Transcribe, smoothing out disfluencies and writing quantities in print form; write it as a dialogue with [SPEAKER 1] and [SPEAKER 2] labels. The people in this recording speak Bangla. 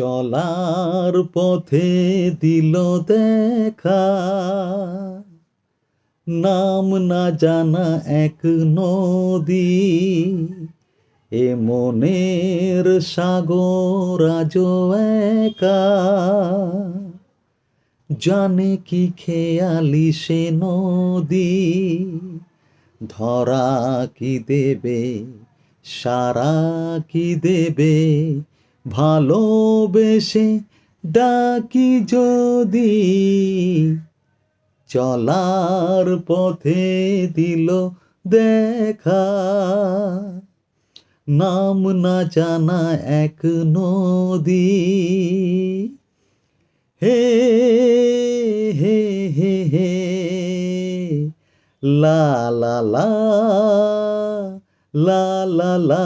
[SPEAKER 1] চলার পথে দিল দেখা, নাম না জানা এক নদী, এ মনের সাগর আজ একা, জানে কি খেয়ালি সে নদী, ধরা কি দেবে সারা কি দেবে, ভালোবেসে ডাকি যদি, চলার পথে দিল দেখা, নাম না জানা এক নদী। হে হে হে হে লা লা লা লা লা লা।